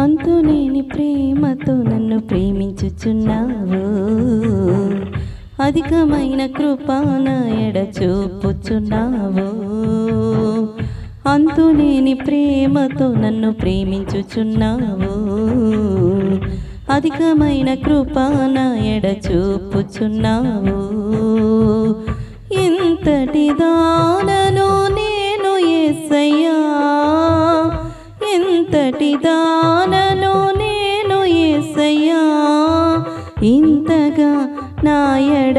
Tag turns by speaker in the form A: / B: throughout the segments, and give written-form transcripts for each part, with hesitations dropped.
A: అంతులేని ప్రేమతో నన్ను ప్రేమించుచున్నావు, అధికమైన కృప నా ఎడ చూపుచున్నావు. అంతులేని ప్రేమతో నన్ను ప్రేమించుచున్నావు, అధికమైన కృప నా ఎడ చూపుచున్నావు. ఇంతటి దానను నేను యేసయ్యా, ఇంతటి దానను నేను యేసయ్యా, ఇంతగా నా ఎడ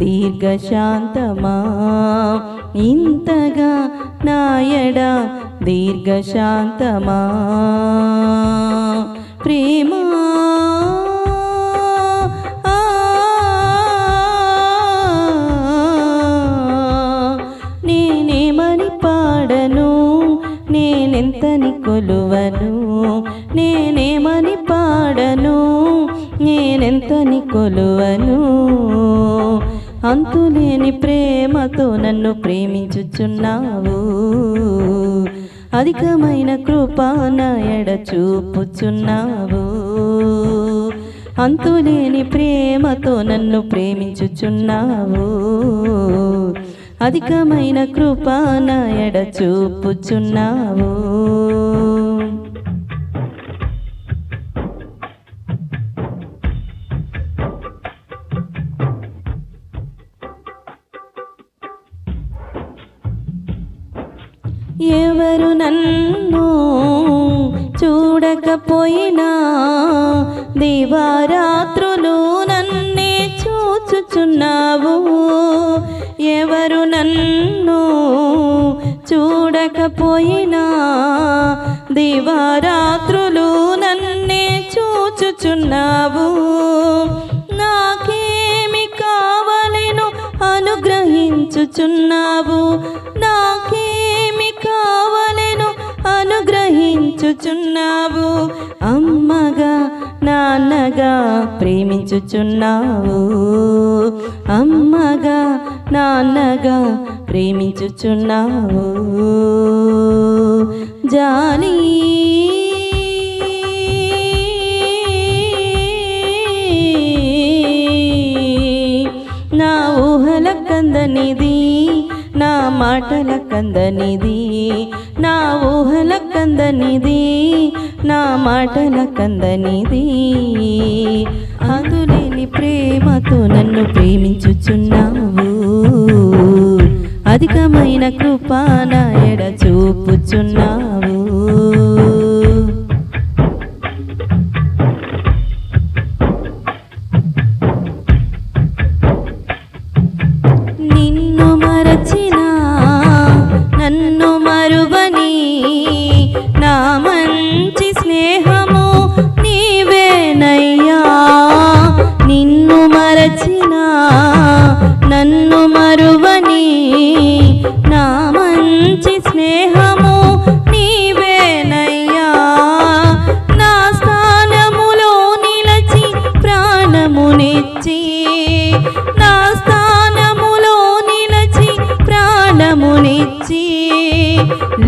A: దీర్ఘశాంతమా, ఇంతగా నా ఎడ దీర్ఘశాంతమా. ప్రేమా నేనేమని పాడను, నేనెంతని కొలువను, నేనేమని పాడను, నేనెంతని కొలువను. అంతులేని ప్రేమతో నన్ను ప్రేమించుచున్నావు, అధికమైన కృప నా ఎడ చూపుచున్నావు. అంతులేని ప్రేమతో నన్ను ప్రేమించుచున్నావు, అధికమైన కృప నా ఎడ చూపుచున్నావు. ఎవరు నన్ను చూడకపోయినా దివారాత్రులు నన్నే చూచుచున్నావు. ఎవరు నన్ను చూడకపోయినా దివారాత్రులు నన్నే చూచుచున్నావు. నాకేమి కావలెను అనుగ్రహించుచున్నావు, నాకేమి కావలెను అనుగ్రహించుచున్నావు. అమ్మగా నాన్నగా ప్రేమించుచున్నావు, అమ్మగా నాన్నగా ప్రేమించుచున్నావు. జాలి నా ఊహల కందనిది, నా మాటల కందనిది, నా ఊహల కందనిది, నా మాటల కందనిది. అందులేని ప్రేమతో నన్ను ప్రేమించుచున్నావు, అధికమైన కృప నా ఎడ చూపుచున్నావు. నిన్ను మరచినా నన్ను మరువని నా మంచి స్నేహము నీవేనయ్యా. నిన్ను మరచినా నన్ను మరువని నా మంచి స్నేహము నీవేనయ్యా. నా స్థానములో నిలచి ప్రాణమునిచ్చి, నా స్థానములో నిలచి ప్రాణమునిచ్చి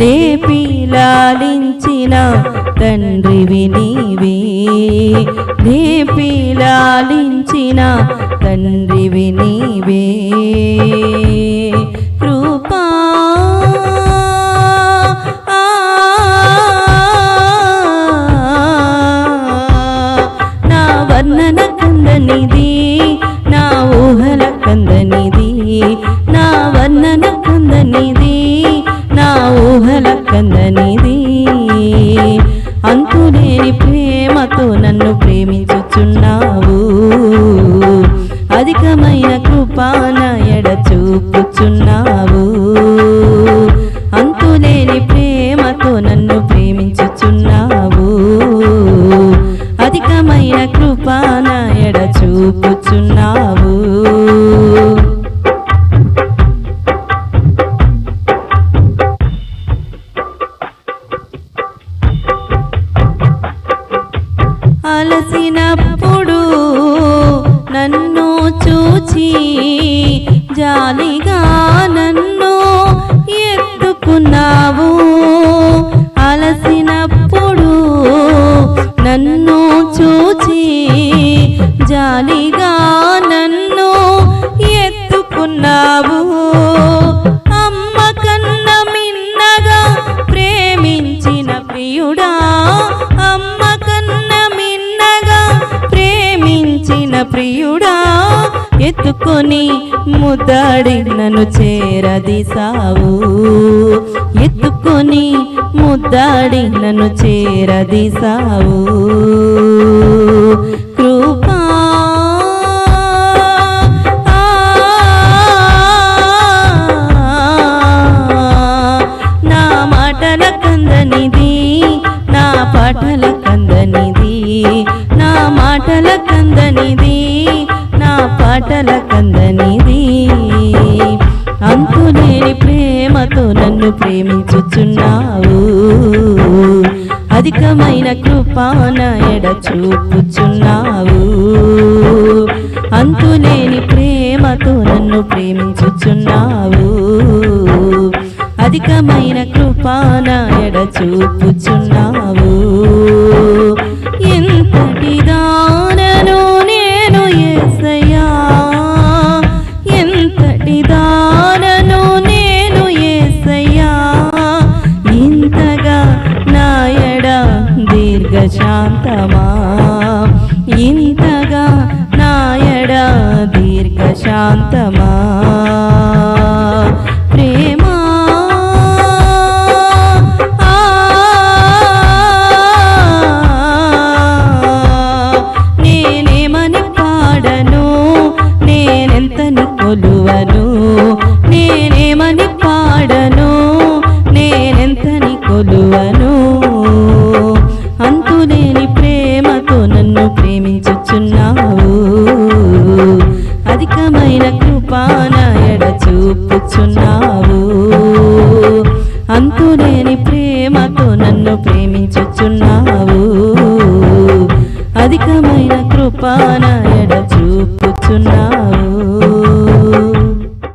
A: లేపి లాలించిన తండ్రివి నీవే, లేపి లాలించిన తండ్రివి నీవే. కృపా నా వర్ణన కందనిది, నా ఊహల కందనిది, నా వర్ణన కందనిది, నా ఊహల కందనిది. అంతులేని ప్రేమతో నన్ను ప్రేమించుచున్నావు, అధికమైన కృప నా ఎడ చూపుచున్నావు. అంతులేని ప్రేమతో నన్ను ప్రేమించుచున్నావు, అధికమైన కృప నా ఎడ చూపుచున్నావు. అలసినప్పుడు నన్ను చూచి జాలిగా నన్ను ఎత్తుకున్నావు. అలసినప్పుడు ఎత్తుకొని ముద్దాడి నన్ను చేరదీసావు, ఎత్తుకొని ముద్దాడి నన్ను చేరదీసావు. కృపా నా మాటల కందనిది, నా పాటల కందనిది, నా మాటల కందనిది, నా పాటల కందనిది. అంతులేని ప్రేమతో నన్ను ప్రేమించుచున్నావు, అధికమైన కృపా నా ఎడ చూపుచున్నావు. అంతులేని ప్రేమతో నన్ను ప్రేమించుచున్నావు, అధికమైన కృపా నా ఎడ చూపుచున్నావు. ఎంతటి దానను నేను యేసయ్యా, ఎంతటి దానను నేను యేసయ్యా, ఇంతగా నా ఎడ దీర్ఘశాంతమా, ఇంతగా నా ఎడ దీర్ఘశాంతమా. ప్రేమా నేనేమని పాడను, నేనెంతని కొలువను, నేనేమని పాడను, నేనెంతని కొలువను. అంతులేని ప్రేమతో నన్ను ప్రేమించుచున్నావు, అధికమైన కృపా నా ఎడ చూపుచున్నావు. అంతులేని ప్రేమతో నన్ను ప్రేమించుచున్నావు, అధికమైన కృపా నా ఎడ చూపుచున్నావు.